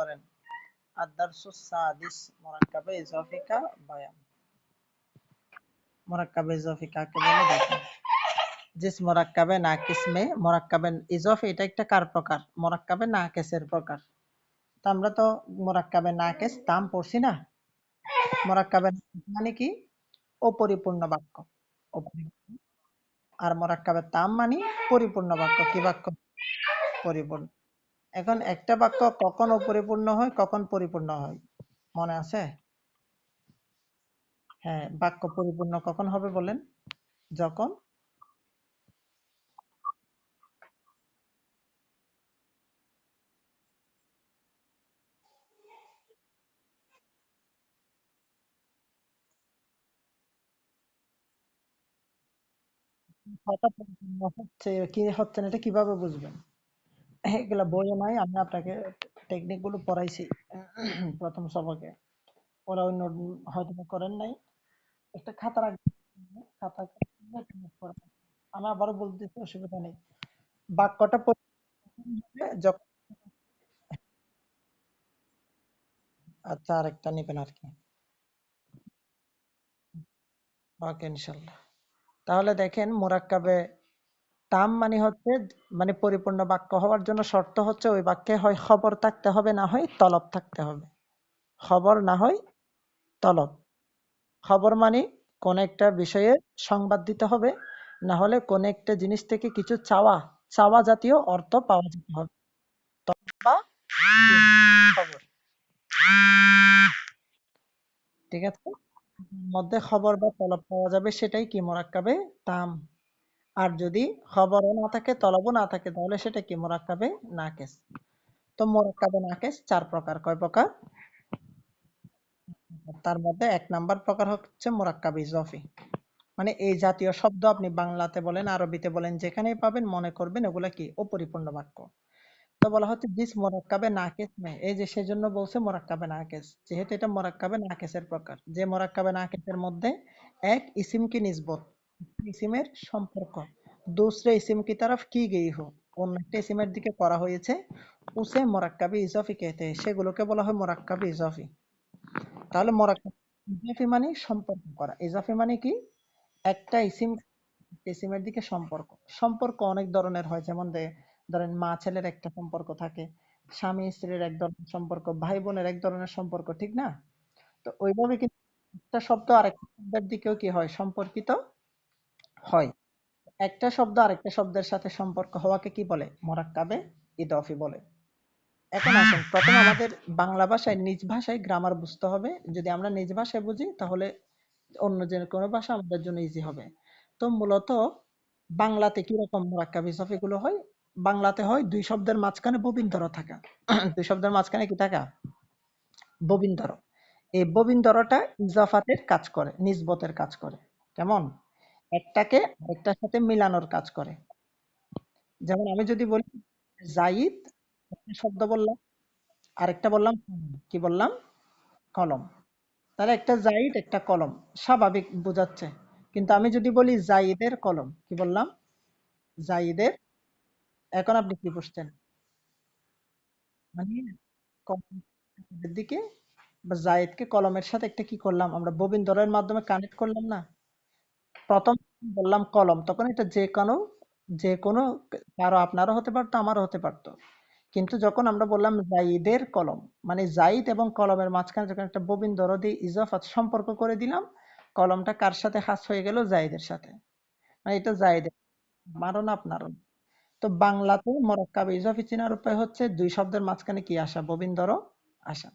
করেন। আদ-দারসুস সাদিস, মুরাক্কাবে ইজাফি কা বায়ান। মুরাক্কাবে ইজাফি কাকে বলে দেখেন। জিস মুরাক্কাবে নাকিস মে মুরাক্কাবে ইজাফি এটা একটা কার প্রকার? মুরাক্কাবে নাকিসের প্রকার। তো আমরা তো মুরাক্কাবে নাকিস তাম পড়ছি না? মুরাক্কাবে নাকিস মানে কি? অপরিপূর্ণ বাক্য। অপরিপূর্ণ। আর মুরাক্কাবে তাম মানে পরিপূর্ণ বাক্য। কি বাক্য? পরিপূর্ণ। এখন একটা বাক্য কখন অপরিপূর্ণ হয়, কখন পরিপূর্ণ হয়? মনে আছে? হ্যাঁ, বাক্য পরিপূর্ণ কখন হবে বলেন? যখন কথা পরিপূর্ণ হচ্ছে কি হচ্ছে না এটা কিভাবে বুঝবেন? এগুলা বইয়ে নাই, আমি আপনাকে টেকনিক গুলো পড়াইছি প্রথম সবকে। ওরা ওই নোট হয়তো বা করেন নাই। একটা খাতা রাখবেন, খাতা আমি আবারও বলতেছি, অসুবিধা নেই। বাক্যটা পরিপূর্ণ হবে যখন, আচ্ছা আরেকটা নেবেন আর কি। ওকে ইনশাল্লাহ। তাহলে দেখেন মোরাক্কাবে তাম মানে হচ্ছে, মানে পরিপূর্ণ বাক্য হওয়ার জন্য শর্ত হচ্ছে ওই বাক্যে হয় খবর থাকতে হবে, না হয় তলব থাকতে হবে। খবর না হয় তলব। খবর মানে কোন একটা বিষয়ে সংবাদ দিতে হবে, না হলে কোন একটা জিনিস থেকে কিছু চাওয়া, চাওয়া জাতীয় অর্থ পাওয়া যেতে হবে। বা খবর, ঠিক আছে? মধ্যে খবর বা তলব পাওয়া যাবে, সেটাই কি মোরাক্কাবে তাম। আর যদি খবরও না থাকে তলবও না থাকে তাহলে সেটা কি মোরাক্কাবে নাকেস। তো মোরাক্কাবে নাকেস চার প্রকার। কয় প্রকার? তার মধ্যে এক নাম্বার প্রকার হচ্ছে মোরাক্কাবে ইজাফি। মানে এই জাতীয় শব্দ আপনি বাংলাতে বলেন আরবিতে বলেন যেখানেই পাবেন মনে করবেন ওগুলা কি অপরিপূর্ণ বাক্য। তো বলা হচ্ছে জিস মোরাক্কাবে নাকিস মে, এই যে সেজন্য বলছে মোরাক্কাবে নাকিস, যেহেতু এটা মোরাক্কাবে নাকিসের প্রকার। যে মোরাক্কাবে নাকিসের মধ্যে এক ইসিম কি নিসবত, ইসিমের সম্পর্ক, दूसरे इस्म की तरफ की गई हो, অন্য একটা ইসিমের দিকে করা হয়েছে, উসে মোরাক্কাবে ইজাফি कहते हैं, সেগুলোকে বলা হয় মোরাক্কাবে ইজাফি। তাহলে মোরাক্কাব ইজাফি মানে সম্পর্ক করা। ইজাফি মানে কি? একটা ইসিম ইসিমের দিকে সম্পর্ক। সম্পর্ক অনেক ধরনের হয়, যেমন ধরেন মা ছেলের একটা সম্পর্ক থাকে, স্বামী স্ত্রীর এক ধরনের সম্পর্ক, ভাই বোনের এক ধরনের সম্পর্ক, ঠিক না? তো ওইভাবে কিন্তু একটা শব্দ আরেকটা শব্দের দিকেও কি হয়, সম্পর্কিত হয়। একটা শব্দ আরেকটা শব্দের সাথে সম্পর্ক হওয়াকে কি বলে? মোরাক্কাবে ইদাফি বলে। এখন আসেন প্রথমে আমাদের বাংলা ভাষায় নিজ ভাষায় গ্রামার বুঝতে হবে। যদি আমরা নিজ ভাষায় বুঝি তাহলে অন্য যে কোনো ভাষা আমাদের জন্য ইজি হবে। তো মূলত বাংলাতে কিরকম মোরাক্কাব ইজাফি গুলো হয়? বাংলাতে হয় দুই শব্দের মাঝখানে ববিন-ধরা থাকা। দুই শব্দের মাঝখানে কি থাকা? ববিন-ধরা। এই ববিন-ধরাটা ইজাফাতের কাজ করে, নিসবতের কাজ করে। কেমন? একটাকে আরেকটার সাথে মিলানোর কাজ করে। যেমন আমি যদি বলি জাইদ, একটা শব্দ বললাম, আরেকটা বললাম কলম। কি বললাম? কলম। তাহলে একটা জাইদ একটা কলম, স্বাভাবিক বোঝাচ্ছে। কিন্তু আমি যদি বলি জাইদের কলম, কি বললাম? জাইদের। এখন আপনি কি বুঝছেন? মানে কলমের দিকে বা জায়েদকে কলমের সাথে একটা কি করলাম আমরা, ববিন দরের মাধ্যমে কানেক্ট করলাম না? প্রথম বললাম কলম, তখন এটা যে কোনো কারো, আপনারও হতে পারতো আমারও হতে পারতো। কিন্তু যখন আমরা বললাম জাইদের কলম, মানে জাইদ এবং কলমের মাঝখানে যখন একটা ববিন দরদি ইজাফাত সম্পর্ক করে দিলাম, কলমটা কার সাথে খাস হয়ে গেল? জাইদের সাথে। মানে এটা জাইদের, আমারও না আপনারও না। তো বাংলাতে মোরাক্কাব ইজাফি চেনার উপায় হচ্ছে দুই শব্দের মাঝখানে কি আসা? ববিন ধরো আসা।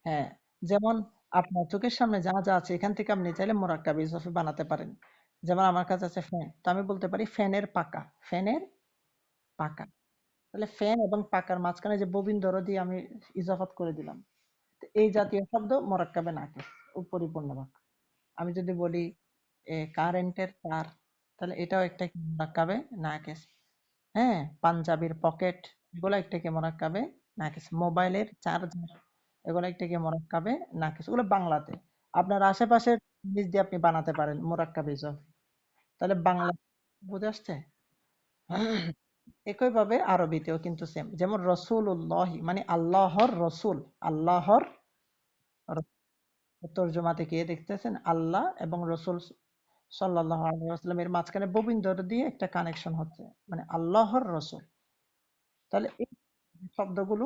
হ্যাঁ, যেমন আপনার চোখের সামনে যা যা আছে এখান থেকে আপনি চাইলে মোরাক্কাব ইজাফি বানাতে পারেন। যেমন আমার কাছে আছে ফ্যান, তো আমি বলতে পারি ফ্যানের পাকা, ফ্যানের পাকা। তাহলে ফ্যান এবং পাকার মাঝখানে যে ববিন ধরো দিয়ে আমি ইজাফাত করে দিলাম। তো এই জাতীয় শব্দ মোরাক্কাবে নাকিস, পরিপূর্ণ বাক্য। আমি যদি বলি কারেন্টের তার, তাহলে এটাও একটা কি মোরাক্কাবে নাকিস। হ্যাঁ, পাঞ্জাবির পকেট, এগুলো একটা কি মোরাক্কাবে নাকিস। মোবাইলের চার্জার, এগুলো একটা কি মোরাক্কাবে নাকিস। ওগুলো বাংলাতে। আপনার আশেপাশের জিনিস দিয়ে আপনি বানাতে পারেন মোরাক্কাবে ইজাফি। তাহলে বাংলা বুঝে আসছে? একইভাবে আরবিতেও কিন্তু সেম, যেমন রসুল্লাহ মানে আল্লাহর রসুল, আল্লাহর তর্জমাতে গিয়ে দেখতেছেন আল্লাহ এবং রসুল সাল্লাল্লাহু আলাইহি ওয়াসাল্লামের মাঝখানে ববিন্ধর দিয়ে একটা কানেকশন হচ্ছে, মানে আল্লাহর রসুল। তাহলে এই শব্দগুলো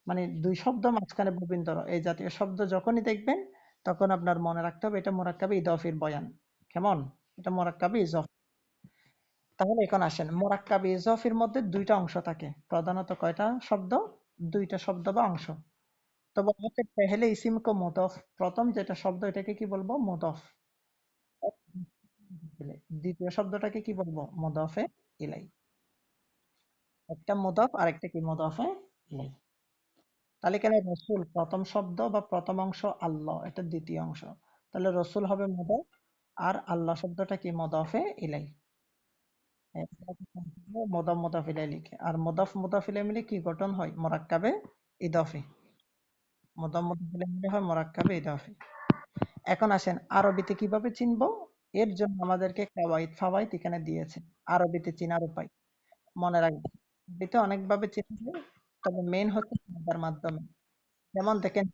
মানে দুই শব্দ মাঝখানে ববিন্ধর এই জাতীয় শব্দ যখনই দেখবেন তখন আপনার মনে রাখতে হবে এটা মুরাক্কাবে ইদাফির বয়ান। কেমন? এটা মুরাক্কাবে ইজাফি। তাহলে এখন আসেন, মুরাক্কাবে ইজাফির মধ্যে দুইটা অংশ থাকে প্রধানত। কয়টা শব্দ? দুইটা শব্দ বা অংশ। তো বলা হচ্ছে পেহেলে ইসিম কো মুদাফ, প্রথম যেটা শব্দ এটাকে কি বলবো? মুদাফ। দ্বিতীয় শব্দটাকে কি বলবো? মুদাফে ইলাই। একটা মুদাফ আর একটা কি? মুদাফে ইলাই। তাহলে এখানে রসুল প্রথম শব্দ বা প্রথম অংশ, আল্লাহ এটা দ্বিতীয় অংশ। তাহলে রসুল হবে মুদাফ আর আল্লাহ শব্দটা কি? মুদাফে ইলাই। মুদাফ মুদাফ ইলাই লিখে, আর মুদাফ মুদাফ ইলাই মিলে কি গঠন হয়? মুরাক্কাবে ইদাফি। মুদাফ মুদাফ ইলাই মিলে হয় মুরাক্কাবে ইদাফি। এখন আসেন আরবিতে কিভাবে চিনবো? এর জন্য আমাদেরকে কাওয়াইদ ফাওয়াইদ এখানে দিয়েছে, আরবিতে চিনার উপায়। মনে রাখবেন, আরবিতে অনেকভাবে চিনা যায়, তবে মেইন হচ্ছে কায়দার মাধ্যমে। যেমন দেখেন,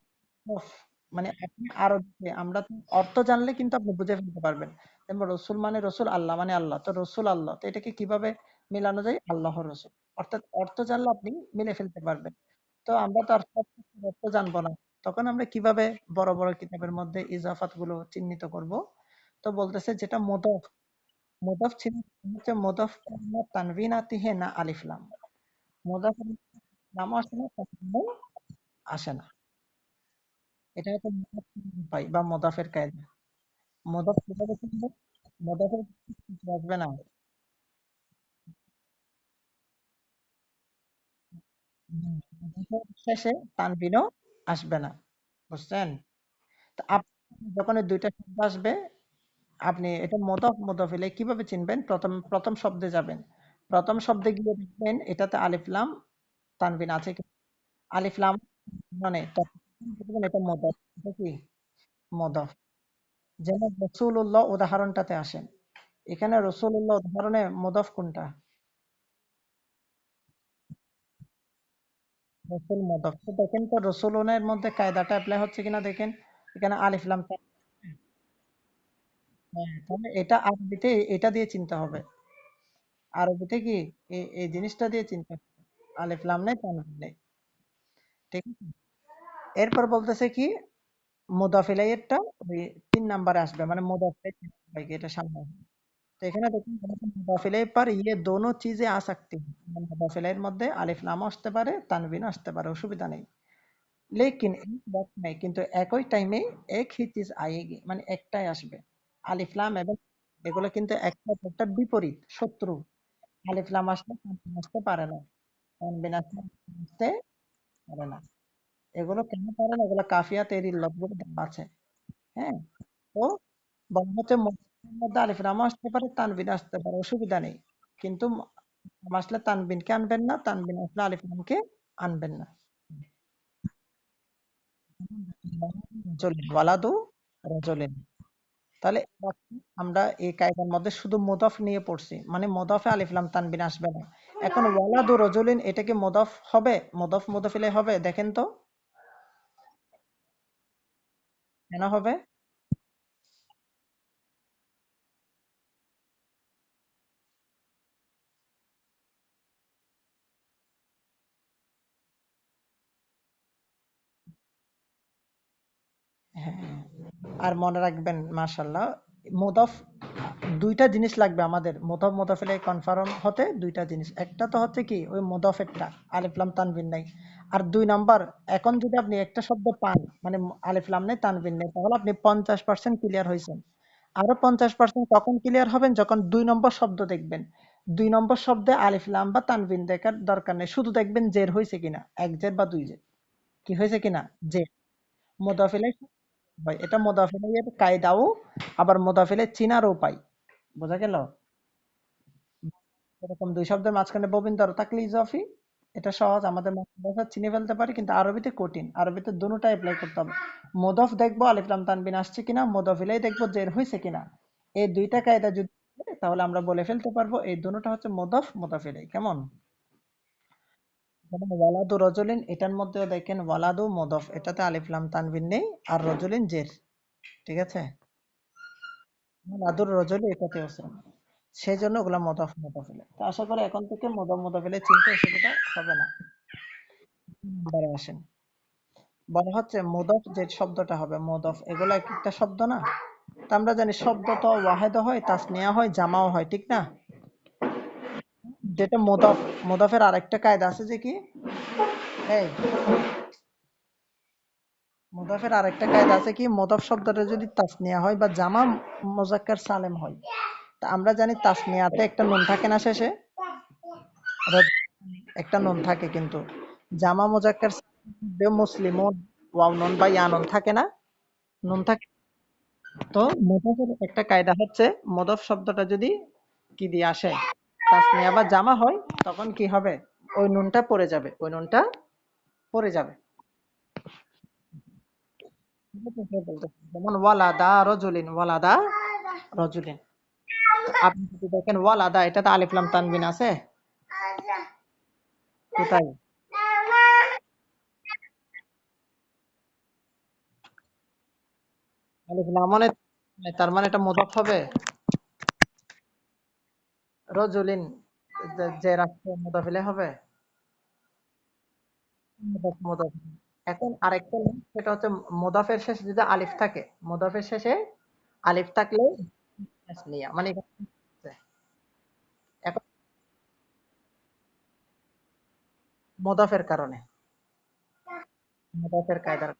উফ, মানে আপনি আরবিতে আমরা তো অর্থ জানলে কিন্তু আপনি বুঝে ফেলতে পারবেন। যেমন রসুল মানে রসুল, আল্লাহ মানে আল্লাহ, তো রসুল আল্লাহ, তো এটাকে কিভাবে মিলানো যায়? আল্লাহর রসুল। অর্থাৎ অর্থ জানলে আপনি মিলে ফেলতে পারবেন। তো আমরা তো আর সব কিছুর অর্থ জানবো না, তখন আমরা কিভাবে বড় বড় কিতাবের মধ্যে ইজাফাত গুলো চিহ্নিত করব? তো বলতেছে যেটা মুদাফ, মুদাফ চিহ্ন হচ্ছে মুদাফ না তানভিন আতি হে না আলিফ লাম। মুদাফ নাম আসে না, তানভিনও আসে না। এটা হচ্ছে মুদাফ চিহ্নের উপায় বা মুদাফের কায়দা। মুদাফ কিভাবে চিনব? মুদাফের কিছু আসবে না। মুদাফের শেষে তানভিনও আসবে না। বুঝছেন? তো যখন এই দুইটা শব্দ আসবে, আপনি এটা মুদাফ মুদাফ ইলাইহি কিভাবে চিনবেন? প্রথম প্রথম শব্দে যাবেন। প্রথম শব্দে গিয়ে দেখবেন এটাতে আলিফ লাম তানবিন আছে কি? আলিফ লাম মানে তখন দেখবেন এটা মুদাফ। এটা কি? মুদাফ। যেমন রাসূলুল্লাহ উদাহরণটাতে আসেন। এখানে রাসূলুল্লাহ উদাহরণে মুদাফ কোনটা? রাসূল মুদাফ। তো দেখেন তো রাসূলুনের মধ্যে কায়দাটা এপ্লাই হচ্ছে কিনা দেখেন। এখানে আলিফ লাম হ্যাঁ, তাহলে এটা আরবিতে এটা দিয়ে চিনতে হবে। আরবিতে কি এই জিনিসটা দিয়ে চিনতে হবে। আলিফ লাম নেই, তানবিন নেই। ঠিক আছে? এরপর বলতেছে কি মুদাফ ইলাইহিরটা ওই ৩ নাম্বারে আসবে, মানে মুদাফ ইলাইহি ৩ নাম্বার এটা সামনে আসবে। তো এখানে দেখুন মুদাফ ইলাইহি पर ये दोनों चीजें आ सकती हैं, মানে মুদাফ ইলাইহির মধ্যে আলিফ লামও আসতে পারে, তানবিনও আসতে পারে, অসুবিধা নেই। লেকিন एक बात नहीं, কিন্তু একই টাইমে এক হি চিজ আয়েগি, মানে একটাই আসবে। আলিফ লাম এবং এগুলো কিন্তু একটা একটা বিপরীত শত্রু। আলিফ লাম আসলে তানবিন আসতে পারে না, তানবিন আসলে আসতে পারে না। এগুলো কেন পারে না? এগুলো কাফিয়া তেরির লফগুলো দেওয়া আছে। হ্যাঁ, তো বলা হচ্ছে মুসলিমের মধ্যে আলিফ লামও আসতে পারে, তানবিন আসতে পারে, অসুবিধা নেই। কিন্তু লাম আসলে তানবিনকে আনবেন না, তানবিন আসলে আলিফ লামকে আনবেন না। রজুলিন, ওয়ালাদু রজুলিন। তাহলে এবার আমরা এই কায়দার মধ্যে শুধু মুদাফ নিয়ে পড়ছি, মানে মুদাফে আলিফ লাম তানবিন আসবে না। এখন ওয়ালাদু রজুলিন এটা কি মুদাফ হবে? মুদাফ মুদাফ ইলাইহি হবে? দেখেন তো কেন হবে? হ্যাঁ, আর মনে রাখবেন মাশাআল্লাহ, মুদাফ দুইটা জিনিস লাগবে আমাদের মুদাফ মুদাফিলে কনফার্ম হতে। দুইটা জিনিস, একটা তো হচ্ছে কি ওই মুদাফেরটা আলিফ লাম তানবিন নাই, আর দুই নাম্বার এখন যদি আপনি একটা শব্দ পান মানে আলিফ লাম নেই তানবিন নেই, তাহলে আপনি 50% ক্লিয়ার হয়েছেন। আরো 50% কখন ক্লিয়ার হবেন? যখন 2 নম্বর শব্দ দেখবেন। 2 নম্বর শব্দে আলিফ লাম বা তানবিন দেখার দরকার নেই, শুধু দেখবেন জের হয়েছে কিনা, এক জের বা দুই জের কি হয়েছে কিনা, জের। মুদাফিলে ভাই এটা মোদাফিলের কায়দাও, আবার মোদাফিলের চিনারও উপায়। বোঝা গেল? এরকম দুই শব্দের মাঝখানে ববিন থাকলে ইজাফি। এটা সহজ, আমাদের ভাষা চিনে ফেলতে পারি, কিন্তু আরবিতে কঠিন। আরবিতে দুটোটা অ্যাপ্লাই করতে হবে। মোদফ দেখবো আলিফ লাম তানবিন আসছে কিনা, মোদফিলাই দেখবো জের হয়েছে কিনা। এই দুইটা কায়দা যদি থাকে, তাহলে আমরা বলে ফেলতে পারবো এই দুটোটা হচ্ছে মোদফ মোদাফিলাই। কেমন? যেমন ওয়ালাদু রজুলিন, এটার মধ্যেও দেখেন ওয়ালাদু মুদাফ, এটাতে আলিফ লাম তানবিন নেই, আর রজুলিন জের। ঠিক আছে? ওয়ালাদুর রজুলি এটাতে আছে, সেই জন্য ওগুলা মুদাফ মুদাফিলে। তো আশা করি এখন থেকে মুদাফ মুদাফিলে চিনতে অসুবিধা হবে না। নাম্বারে আসেন। বলা হচ্ছে মুদাফ যে শব্দটা হবে মুদাফ, এগুলো এক একটা শব্দ না? তো আমরা জানি শব্দ তো ওয়াহেদ হয়, তাসনিয়া হয়, জামাও হয়, ঠিক না? যেটা মুদাফ, মুদাফের আরেকটা কায়দা আছে যে কি, এই মুদাফের আরেকটা কায়দা আছে কি, মুদাফ শব্দটা যদি তাসনিয়া হয় বা জামা মুজাক্কার সালেম হয়, তা আমরা জানি তাসনিয়াতে একটা নুন থাকে না শেষে, একটা নুন থাকে, কিন্তু জামা মুজাক্কার মুসলিমুন ওয়াও নুন বা ইয়া নুন থাকে না, নুন থাকে। তো মুদাফের একটা কায়দা হচ্ছে, মুদাফ শব্দটা যদি কি দিয়ে আসে, তাসনিয়া বা জামা হয়, তখন কি হবে, ওই নুনটা পড়ে যাবে, ওই নুনটা পড়ে যাবে। যেমন ওয়ালাদা রজুলিন, ওয়ালাদা রজুলিন। আপনি যদি দেখেন ওয়ালাদা, এটাতে আলিফ লাম তানবিন আছে কোথায়? আলিফ লাম মানে, তার মানে এটা মুদাফ হবে। রজুলিন যে রাষ্ট্র মুদাফিলে হবে, মুদাফ মুদাফ। এখন আরেকটা জিনিস, সেটা হচ্ছে মুদাফের শেষে যদি আলিফ থাকে, মুদাফের শেষে আলিফ থাকলে তাসনিয়া মানে এখানে আছে। এখন মুদাফের কারণে, মুদাফের কায়দার,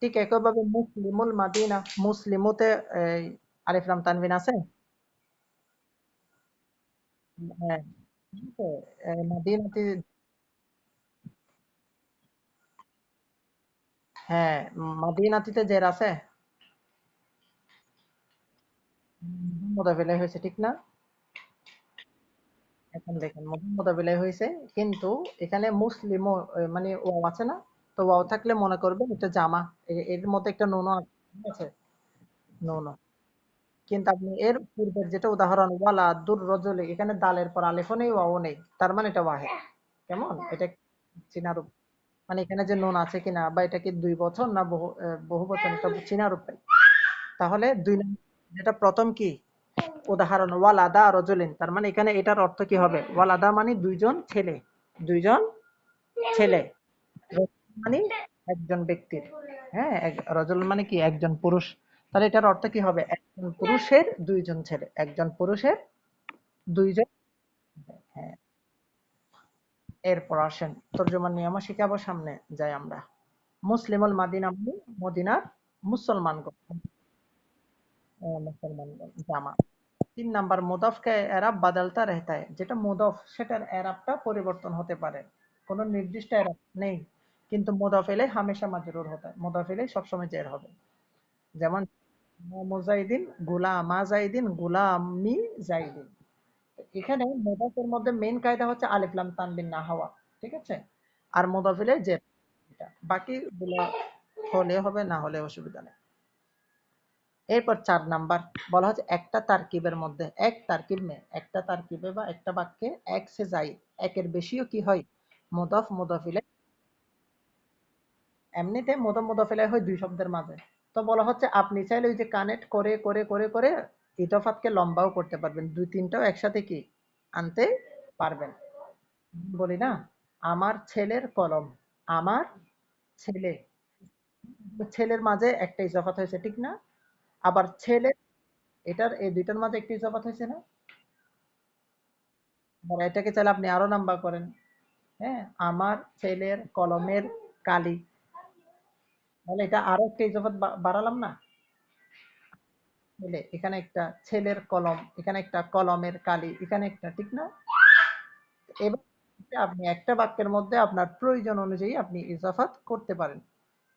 ঠিক একইভাবে মুসলিমুল মাদিনা, মুসলিমুতে এই আলিফ লাম তানবিন আছে। হ্যাঁ, তো, মাদিনাতে, হ্যাঁ, মাদিনাতিতে জের আছে, মোদাফিলাই হয়েছে, ঠিক না? এখন দেখেন মোদাফিলাই হয়েছে, কিন্তু এখানে মুসলিম মানে ওয়াও আছে না? তো ওয়াও থাকলে মনে করবেন এটা জামা, এর মধ্যে একটা নুন আছে, ঠিক আছে? নুন। কিন্তু আপনি এর পূর্বের যেটা উদাহরণ ওয়ালা দুর রজলে, এখানে দালের পর আলিফও নেই ওয়াও নেই, তার মানে এটা ওয়াহেদ। কেমন এটা চিনার উপায়? মানে এখানে যে নুন আছে কিনা, বা এটা কি দুই বছর না বহু বছর, এটা চিনার উপায়। তাহলে দুই নম্বর যেটা প্রথম কি উদাহরণ ওয়ালাদা রজুলিন, তার মানে এখানে এটার অর্থ কি হবে, ওয়ালাদা মানে দুইজন ছেলে, দুইজন ছেলে, রজুল মানে একজন ব্যক্তির, হ্যাঁ, রজুল মানে কি একজন পুরুষ। তাহলে এটার অর্থ কি হবে, একজন পুরুষের দুইজন ছেলে, একজন পুরুষের দুইজন। হ্যাঁ, এরপর আসেন তর্জমার নিয়ম শিখাবো, সামনে যাই আমরা। মুসলিমুল মাদিনা মানে মদিনার মুসলমানগণ, মুসলমানগণ জামা। ৩ নাম্বার মুদাফ কা এরাব বদলতা रहता है, যেটা মুদাফ সেটার এরাবটা পরিবর্তন হতে পারে, কোনো নির্দিষ্ট এরাব নেই, কিন্তু মুদাফ ইলাইহি হামেশা মাজরুর হতা है, মুদাফ ইলাইহি সবসময় জের হবে। যেমন মুজাইদিন গুলামা জাইদিন, গুলামি জাইদিন। এখানে মুদাফের মধ্যে মেইন কায়দা হচ্ছে আলিফ লাম তানবিন না হওয়া, ঠিক আছে? আর মুদাফ ইলাইহি জের, এটা বাকি গুলো হলে হবে, না হলে অসুবিধা নেই। এরপর ৪ নাম্বার বলা হচ্ছে একটা তারকিবের মধ্যে, এক তারকিব মে, একটা তারকিবে বা একটা বাক্যে এক সে যায়িদ, একের বেশিও কি হয়, মুদাফ মুদাফ ইলাইহি। এমনিতে মুদাফ মুদাফ ইলাইহি হয় দুই শব্দের মাঝে। তো বলা হচ্ছে আপনি চাইলে ওই যে কানেক্ট করে করে করে করে ইতফাতকে লম্বাও করতে পারবেন, দুই তিনটাও একসাথে কি আনতে পারবেন। বলি না, আমার ছেলের কলম, আমার ছেলে, ছেলের মাঝে একটা ইজাফাত হয়েছে, ঠিক না? আবার ছেলে, এটার এই দুইটার মাঝে একটা ইজাফাত হয়েছে না? আবার এটাকে চাইলে আপনি আরো লম্বা করেন, হ্যাঁ, আমার ছেলের কলমের কালি, তাহলে এটা আরো একটা ইজাফাত বাড়ালাম না? ছেলে, এখানে একটা ছেলের কলম, এখানে একটা কলমের কালি, এখানে একটা, ঠিক না? এবার আপনি একটা বাক্যের মধ্যে আপনার প্রয়োজন অনুযায়ী আপনি ইজাফাত করতে পারেন।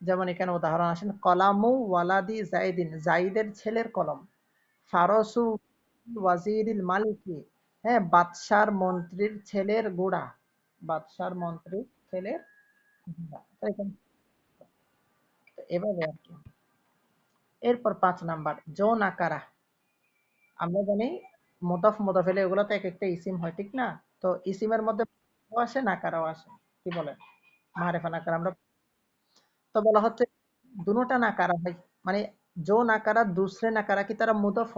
যেমন এখানে উদাহরণ আসেন, কলামু ওয়ালাদি জাইদিন, জাইদের ছেলের কলম, ফারসু ওয়াজিরিল মালিকি, হ্যাঁ, বাদশার মন্ত্রীর ছেলের ঘোড়া, বাদশার মন্ত্রীর ছেলের ঘোড়া। তো এখানে এভাবে আর কি। এরপর ৫ নাম্বার জো নাকারা, আমরা জানি মুদাফ মুদাফ ইলাইহি এগুলো তো এক একটা ইসিম হয়, ঠিক না? তো ইসিমের মধ্যে ও আসে নাকারাও আসে। কি বলেন? মারেফা নাকারা আমরা তো বলা হচ্ছে দুটোটা নাকারা ভাই, মানে জো নাকারা দুসরে নাকারা কি তারা মুদফ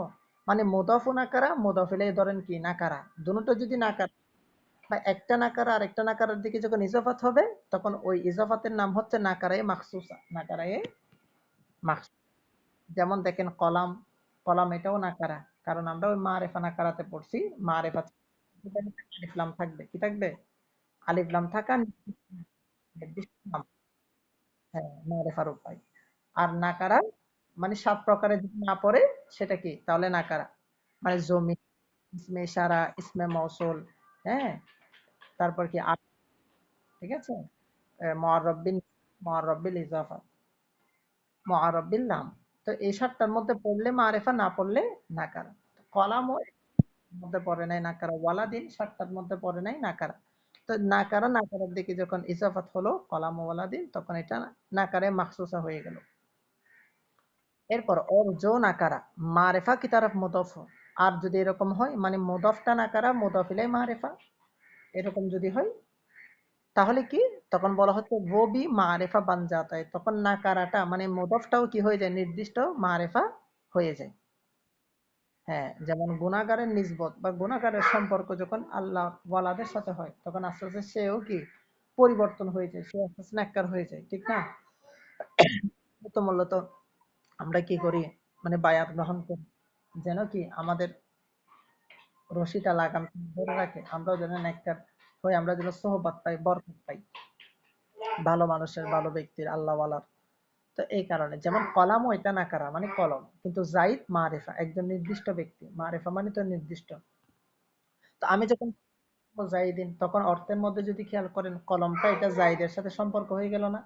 মানে মুদফ নাকারা মুদফ ইলাইহি ধরেন কি নাকারা দুটো যদি নাকারা বা একটা নাকারা আর একটা নাকারার দিকে যখন ইজাফাত হবে তখন ওই ইজাফাতের নাম হচ্ছে নাকারায়ে মাখসুসা, নাকারায়ে মাখসুস। যেমন দেখেন কলাম, কলাম এটাও নাকারা, কারণ আমরা ওই মারেফা নাকারাতে পড়ছি। মারেফা আলিফ লাম থাকবে, কি থাকবে? আলিফ লাম থাকা নির্দিষ্ট নাম, হ্যাঁ মারেফার উপায়। আর নাকারা মানে ৭ প্রকারের যদি না পড়ে সেটা কি? তাহলে নাকারা। মানে জমি, ইসমে ইশারা, ইসমে মৌসুল, হ্যাঁ? তারপর কি ঠিক আছে? মুআররাব বিন মুআররাব বিল ইজাফা, মুআররাব বিল নাম। তো এই ৭ টার মধ্যে পড়লে মারেফা, না পড়লে নাকারা। কলামও এর মধ্যে পড়ে নাই নাকারা, ওয়ালাদিন ৭ টার মধ্যে পড়ে নাই নাকারা। তো নাকারা নাকারার দিকে যখন ইজাফাত হলো কলাম ও ওয়ালাদিন তখন এটা নাকারে মাখসুসা হয়ে গেল। এরপর অর্জো নাকারা মারেফা কি তারফ মুদফ, আর যদি এরকম হয় মানে মুদফটা নাকারা মুদফ ইলাই মারেফা, এরকম যদি হয় তাহলে কি? তখন বলা হচ্ছে वो भी মারেফা বান जाता है, তখন নাকারাটা মানে মুদফটাও কি হয়ে যায়? নির্দিষ্ট মারেফা হয়ে যায়। হ্যাঁ, যেমন গুনাহগারের নিসবত বা গুনাহগারের সম্পর্ক যখন আল্লাহ ওয়ালাদের সাথে হয় তখন আস্তে আস্তে সেও কি পরিবর্তন হয়ে যায়, সে আস্তে আস্তে নেককার হয়ে যায়, ঠিক না? তো মূলত আমরা কি করি? মানে বায়াত গ্রহণ করি যেন কি আমাদের রশিটা লাগাম ধরে রাখে, আমরাও যেন নেককার হই, আমরা যেন সোহবত পাই, বরকত পাই ভালো মানুষের, ভালো ব্যক্তির, আল্লাহওয়ালার। তো এই কারণে যেমন কলামও এটা নাকারা মানে কলম, কিন্তু জাইদ মারেফা একজন নির্দিষ্ট ব্যক্তি, মারেফা মানে তো নির্দিষ্ট। তো আমি যখন জাইদিন তখন অর্থের মধ্যে যদি খেয়াল করেন কলমটা এটা জাইদের সাথে সম্পর্ক হয়ে গেল না?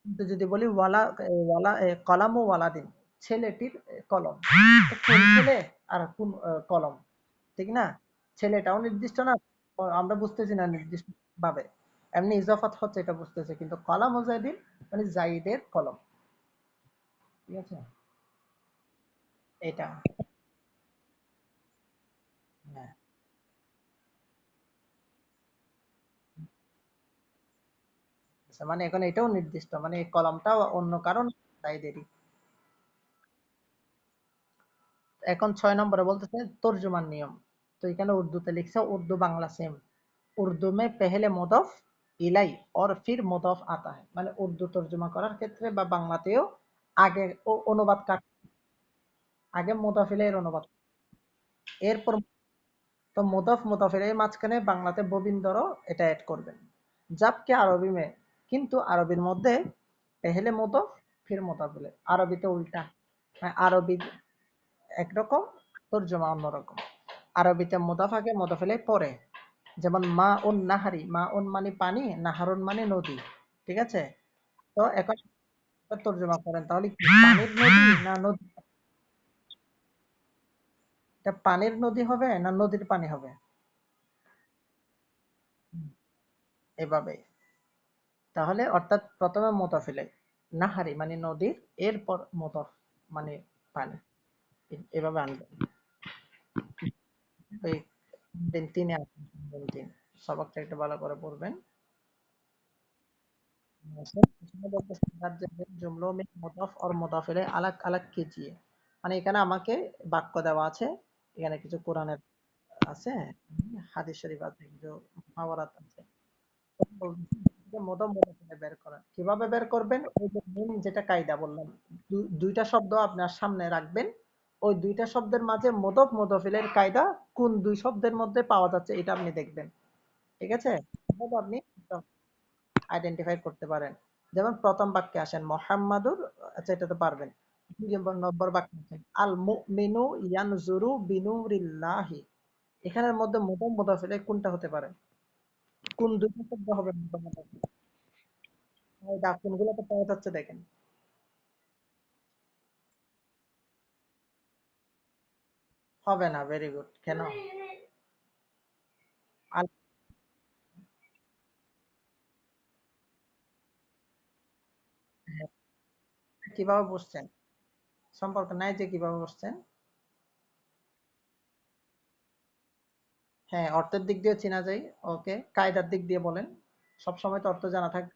কিন্তু যদি বলি ওয়ালা ওয়ালা কলাম ও ওয়ালাদিন ছেলেটির কলম, তো কোন ছেলে আর কোন কলম, ঠিক না? ছেলেটাও নির্দিষ্ট না, আমরা বুঝতেছি না নির্দিষ্ট ভাবে, এমনি ইজাফাত হচ্ছে এটা বুঝতেছে, কিন্তু কলাম ও জাইদিন মানে জাইদের কলম, ঠিক আছে? এটা হ্যাঁ, আচ্ছা, মানে এখন এটাও নির্দিষ্ট মানে এই কলমটাও অন্য কারণ জাইদেরই। এখন ৬ নম্বরে বলতেছে তর্জুমার নিয়ম। তো এখানে উর্দুতে লিখছে উর্দু বাংলা সেম। উর্দু में पहले मुदफ इलाई और फिर मुदफ आता है, মানে উর্দু তর্জমা করার ক্ষেত্রে বা বাংলাতেও আগে অনুবাদ আগে মুদাফ ইলাইহির অনুবাদ, এরপর তো মুদাফ মুদাফ ইলাইহির মাঝখানে বাংলাতে ববিন্দর এটা অ্যাড করবেন। জাবকে আরবি মে, কিন্তু আরবির মধ্যে পেহেলে মুদাফ ফির মুদাফ ইলাইহি, আরবিতে উল্টা, আরবি একরকম, তর্জমা অন্যরকম। আরবিতে মুদাফ আগে মুদাফ ইলাইহি পরে, যেমন মা উন নাহারি, মা উন মানে পানি, নাহারুন মানে নদী, ঠিক আছে? তো এখন তর্জমা করেন তাহলে কি পানির নদী না নদী, এটা পানির নদী হবে না নদীর পানি হবে? হুম, এভাবে। তাহলে অর্থাৎ প্রথমে মুতাফিলে নাহারি মানে নদীর, এরপর মুতাফ মানে পানি, এভাবে আনবেন। ওই দিন তিনে আসবেন, দিন তিন সবকটা একটু ভালো করে পড়বেন। এখানে বলতেছে जुमलों में मुदाफ और मुदाफ इलैह अलग अलग कीजिए, মানে এখানে আমাকে বাক্য দেওয়া আছে, এখানে কিছু কোরআনের আছে, হাদিস শরীফ আছে, কিছু মুহাওয়ারাত আছে। মুদাফ মুদাফ ইলাইহি বের করা কিভাবে বের করবেন? ওই যে মেইন যেটা কায়দা বললাম, দুইটা শব্দ আপনার সামনে রাখবেন, ওই দুইটা শব্দের মাঝে মুদাফ মুদাফ ইলাইহির কায়দা কোন দুই শব্দের মধ্যে পাওয়া যাচ্ছে এটা আপনি দেখবেন, ঠিক আছে? তাহলে আপনি আইডেন্টিফাই করতে পারেন। যেমন প্রথম বাক্যে আসেন মোহাম্মদুর, আচ্ছা এটা তো পারবেন। ২ নম্বর বাক্যে আসেন আল মুমিনু ইয়ানজুরু বিনুরিল্লাহি, এখানের মধ্যে মুদাফ মুদাফ ইলাইহি কোনটা হতে পারে? কোন দুইটা শব্দ হবে মুদাফ মুদাফ ইলাইহি? এই কোনগুলোতে পাওয়া যাচ্ছে দেখেন। হবে না, ভেরি গুড। কেন? আল কিভাবে বুঝছেন? সম্পর্ক নাই যে কিভাবে বুঝছেন? হ্যাঁ, অর্থের দিক দিয়ে চেনা যায়। ওকে, কায়দার দিক দিয়ে বলেন। সব সময় তো অর্থ জানা থাকবে।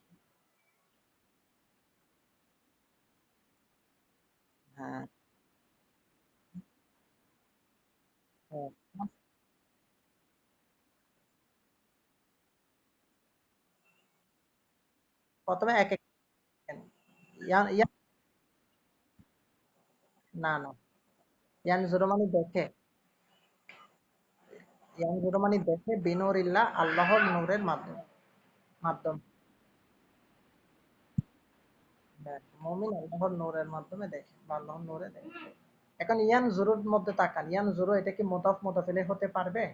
হ্যাঁ, হ্যাঁ। প্রথমে এক এক সেকেন্ড। ইয়ান ইয়ান না, না। ইয়ানজুরু মানে দেখে। ইয়ানজুরু মানে দেখে, বিনুরিল্লাহ আল্লাহর নূরের মাধ্যমে। মাধ্যম। হ্যাঁ, মুমিন আল্লাহর নূরের মাধ্যমে দেখে বা আল্লাহর নূরে দেখে। এখন ইয়ানজুরুর মধ্যে তাকান। ইয়ানজুরু এটা কি মুদাফ মুদাফ ইলাইহি হতে পারবে?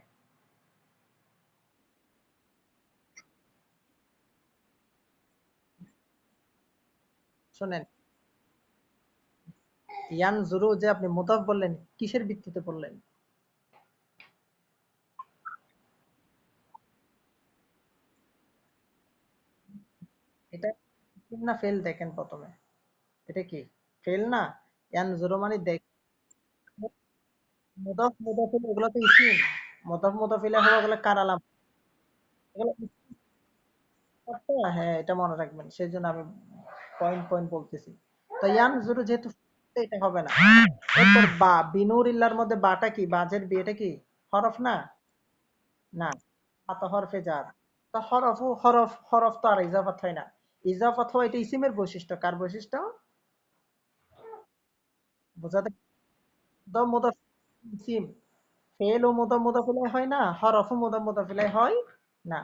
শুনেন, ইয়ানজুরু যে আপনি মুদাফ বললেন, কিসের ভিত্তিতে বললেন? এটা ইসম না ফেল দেখেন প্রথমে। এটা কি ফেল না? ইয়ানজুরু মানে দেখে। মুদাফ মুদাফ ইলাইহি এগুলো তো ইসম। মুদাফ মুদাফ ইলাইহি হওয়া গেলে কার আলাম? এগুলো হ্যাঁ, এটা মনে রাখবেন। সেজন্য আমি পয়েন্ট পয়েন্ট বলতেছি। তো ইয়ানজুরু যেহেতু এটা হবে না। এরপর বা বিনুরিল্লাহর মধ্যে বাটা কি? বাজের বি এটা কি হরফ না? না, বা তো হরফে জার। তো হরফ তো আর ইজাফাত হয় না। ইজাফাত হওয়া এটা ইসিমের বৈশিষ্ট্য। কার বৈশিষ্ট্য? বোঝাতে মুদাফ ইসিম। ফেল ও মুদাফ ইলাইহি হয় না, হরফ ও মুদাফ ইলাইহি হয় না।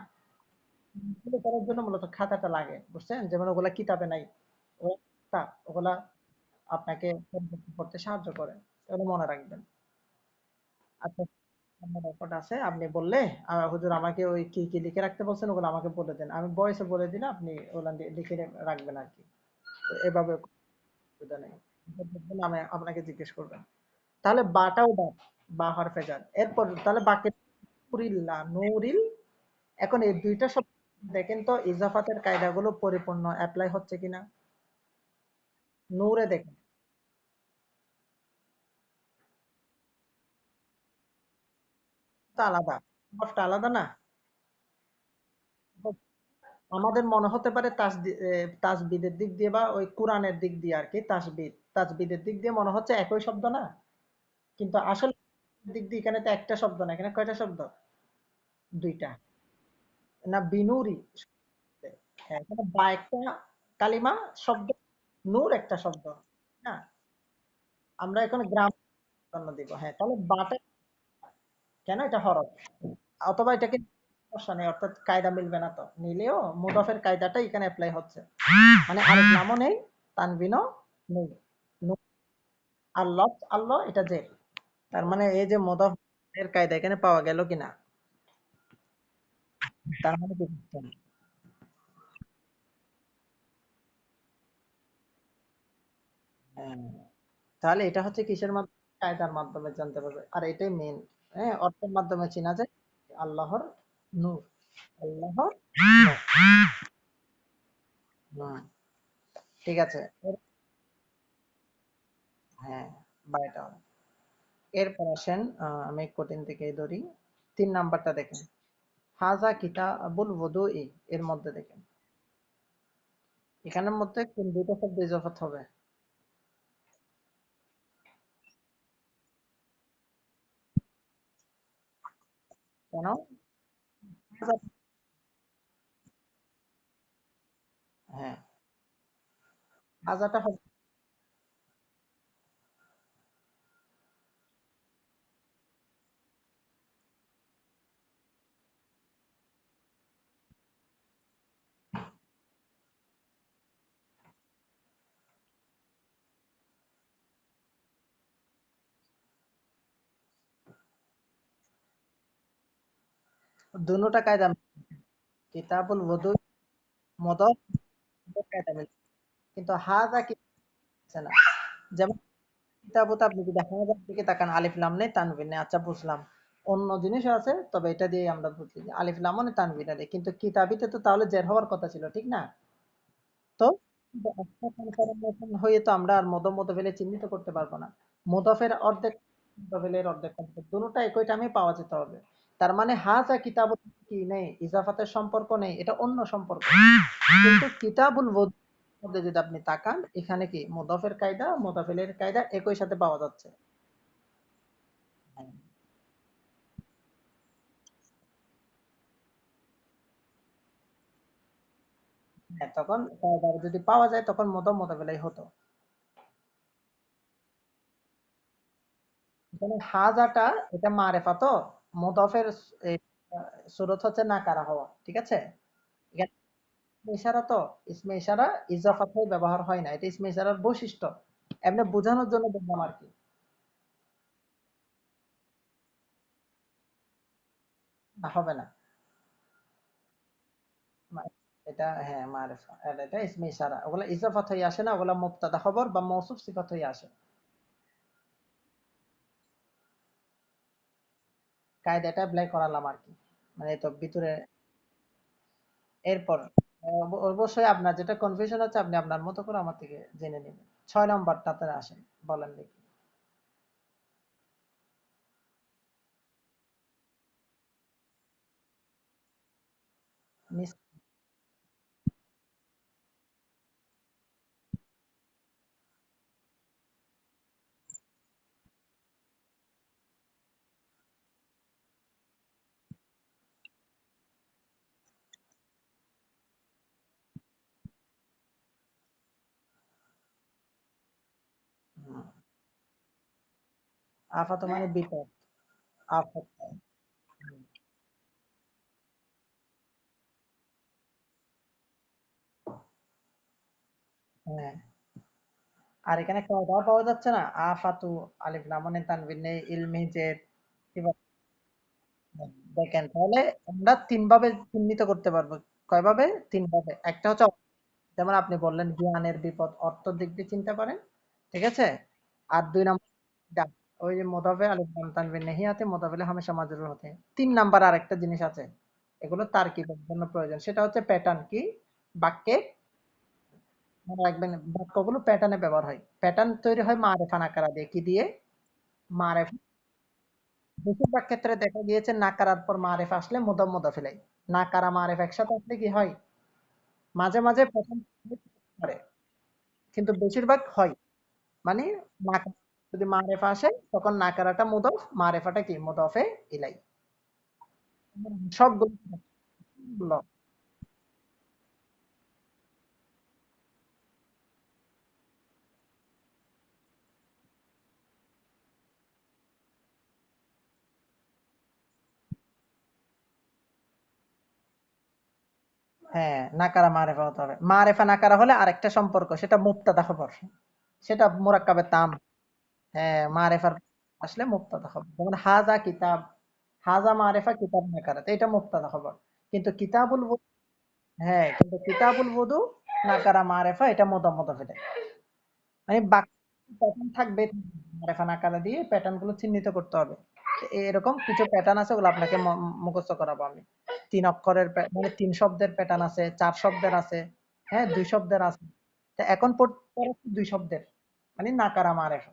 এগুলো করার জন্য মূলত খাতাটা লাগে, বুঝছেন? যেমন ওগুলা কিতাবে নাই। ওগুলা আপনাকে পড়তে সাহায্য করে। এগুলো মনে রাখবেন। আচ্ছা, আমার রেকর্ড আছে। আপনি বললে হুজুর আমাকে ওই কি কি লিখে রাখতে বলছেন ওগুলো আমাকে বলে দেন। আমি ভয়েসে বলে দিলে আপনি ওগুলা লিখে রাখবেন আর কি। তো এভাবে অসুবিধা নেই। দেখবেন আমি আপনাকে জিজ্ঞেস করবেন। তাহলে বাটাও বা, বা হরফে যান। এরপর তাহলে বাকি নুরিল্লাহ, নুরিল। এখন এই দুইটা শব্দ দেখেন তো ইজাফাতের কায়দাগুলো পরিপূর্ণ অ্যাপ্লাই হচ্ছে কিনা। নূরে দেখেন তো আলাদা, হরফটা আলাদা না। আমাদের মনে হতে পারে তাসবিদের দিক দিয়ে বা ওই কোরআনের দিক দিয়ে আর কি, তাসবিদের দিক দিয়ে মনে হচ্ছে একই শব্দ না, কিন্তু আসলে দিক দিয়ে এখানে তো একটা শব্দ না, এখানে কয়টা শব্দ? দুইটা। না, বিনুরি। হ্যাঁ, এখানে বা একটা কালিমা শব্দ, নূর একটা শব্দ। না, আমরা এখন গ্রাম দিব। হ্যাঁ, তাহলে বাটা কেন? এটা হরফ। অথবা এটাকে সমস্যা নেই, অর্থাৎ কায়দা মিলবে না, তো নিলেও মুদাফের কায়দাটা এখানে অ্যাপ্লাই হচ্ছে। মানে আলিফ লামও নেই, তানবিনও নেই। আল্লাহ, আল্লাহ এটা জের। তার মানে এই যে মুদাফ এর কায়দা এখানে পাওয়া গেল কিনা? তার মানে কি বুঝছেন? হ্যাঁ, তাহলে এটা হচ্ছে কিসের মাধ্যমে? কায়দার মাধ্যমে জানতে পারবে। আর এটাই মেন। হ্যাঁ, অর্থের মাধ্যমে চেনা যায়। আল্লাহর নূর। আল্লাহর নূর। হুম, ঠিক আছে। হ্যাঁ, বা এটা হবে। এরপর আসেন, আমি কঠিন থেকে ধরি। ৩ নাম্বারটা দেখেন। হাজা কিতাবুল wudu'i এর মধ্যে দেখেন। এখানের মধ্যে কোন দুটো শব্দ ইজাফাত হবে? কেন? হাজা, হ্যাঁ, হাজাটা হবে। দুটোটা কায়দা কিতাবুল wudu মুদাফ কায়দা মিল, কিন্তু হাজা কি হচ্ছে না। যেমন কিতাবুতে আপনি যদি হাজার দিকে তাকান, আলিফ লাম নেই, তানবিন নেই, আচ্ছা বুঝলাম। অন্য জিনিস আছে, তবে এটা দিয়ে আমরা বুঝি যে আলিফ লামও নেই, তানবিন নেই, কিন্তু কিতাবিতে তো তাহলে জের হওয়ার কথা ছিল, ঠিক না? তো কিন্তু একটা ট্রান্সফরমেশন হয়ে তো আমরা আর মুদাফ চিহ্নিত করতে পারবো না। মুদাফের অর্ধেক, মুদাফের অর্ধেক, দুটোটা একই টাইমে পাওয়া যেতে হবে। তার মানে হাজা কিতাবুল কি নেই, ইজাফাতের সম্পর্ক নেই, এটা অন্য সম্পর্ক। কিন্তু কিতাবুল মধ্যে যদি আপনি তাকান, এখানে কি মুদাফের কায়দা মুদাফিলের কায়দা একই সাথে পাওয়া যাচ্ছে। হ্যাঁ, তখন কায়দা যদি পাওয়া যায় তখন মুদাফিলাই হতো। এখানে হাজাটা এটা মারেফা তো, মুদাফের এই সুরত হচ্ছে নাকারা হওয়া, ঠিক আছে। এখানে ইসমে ইশারা তো, ইসমে ইশারা ইজাফাত হয়ে ব্যবহার হয় না, এটা ইসমে ইশারার বৈশিষ্ট্য, এমনি বোঝানোর জন্য বললাম আর কি। না, হবে না। মা- এটা হ্যাঁ মারেফা, আর এটা ইসমে ইশারা, ওগুলা ইজাফাত হয়ে আসে না, ওগুলা মুবতাদা খবর বা মৌসুফ সিফাত হয়ে আসে। কায়দাটা অ্যাপ্লাই করালাম আর কি, মানে এই তো ভিতরে। এরপর অবশ্যই আপনার যেটা কনফিউশন আছে আপনি আপনার মতো করে আমার থেকে জেনে নেবেন। 6 নম্বরটাতে আসেন, বলেন দেখি। মিস হুম, আফাত মানে বিপদ। আফাত। হুম, হ্যাঁ। আর এখানে কয়টাও পাওয়া যাচ্ছে না, আফাতু, আলিফ লাম মানে তানবিন নেই, ইলমি যে কি বলে, দেখেন তাহলে আমরা তিন ভাবে চিহ্নিত করতে পারবো। কয় ভাবে? তিন ভাবে। একটা হচ্ছে যেমন আপনি বললেন জ্ঞানের বিপদ, অর্থের দিক দিয়ে চিনতে পারেন, ঠিক আছে। আর 2 নম্বর ওই যে মোদাফে আলিফ লাম তানবিন নেহিয়াতে মোদাফিলে হামেশা মাজরুর হতে। 3 নাম্বার আরেকটা জিনিস আছে, এগুলো তারকিবের জন্য প্রয়োজন, সেটা হচ্ছে প্যাটার্ন কি বাক্যে। মনে রাখবেন বাক্যগুলো প্যাটার্নে ব্যবহার হয়, প্যাটার্ন তৈরি হয় মারেফা নাকারা দিয়ে, কি দিয়ে? মারেফা। বেশিরভাগ ক্ষেত্রে দেখা গিয়েছে নাকারার পর মারেফা আসলে মুদাফিলাই, নাকারা মারেফা একসাথে আসলে কি হয়, মাঝে মাঝে প্রথম করে, কিন্তু বেশিরভাগ হয় মানে নাকারা যদি মারেফা আসে তখন নাকারাটা মুদাফ, মারেফাটা কি মুদাফে ইলাই। সবগুলো হ্যাঁ, নাকারা মারেফা হতে হবে। মারেফা নাকারা হলে আরেকটা সম্পর্ক, সেটা মুবতাদা খবর, সেটা মুরাক্কাবে তাম। হ্যাঁ, মারেফার আসলে মুবতাদা খবর, যেমন হাজা কিতাব, হাজা মারেফা কিতাব নাকারা, তো এটা মুবতাদা খবর। কিন্তু কিতাবুল হ্যাঁ, কিন্তু কিতাবুল wudu নাকারা মারেফা, এটা মুদাফ এটা। মানে বাক্য প্যাটার্ন থাকবে, মারেফা নাকারা দিয়ে প্যাটার্ন গুলো চিহ্নিত করতে হবে। তো এরকম কিছু প্যাটার্ন আছে, ওগুলো আপনাকে মুখস্থ করাবো আমি। 3 অক্ষরের মানে 3 শব্দের প্যাটার্ন আছে, 4 শব্দের আছে, হ্যাঁ 2 শব্দের আছে। তো এখন পড়তে 2 শব্দের, মানে নাকারা মারেফা,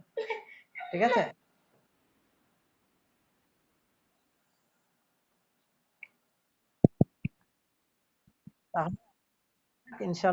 ঠিক আছে। তাহলে ইনশাল্লাহ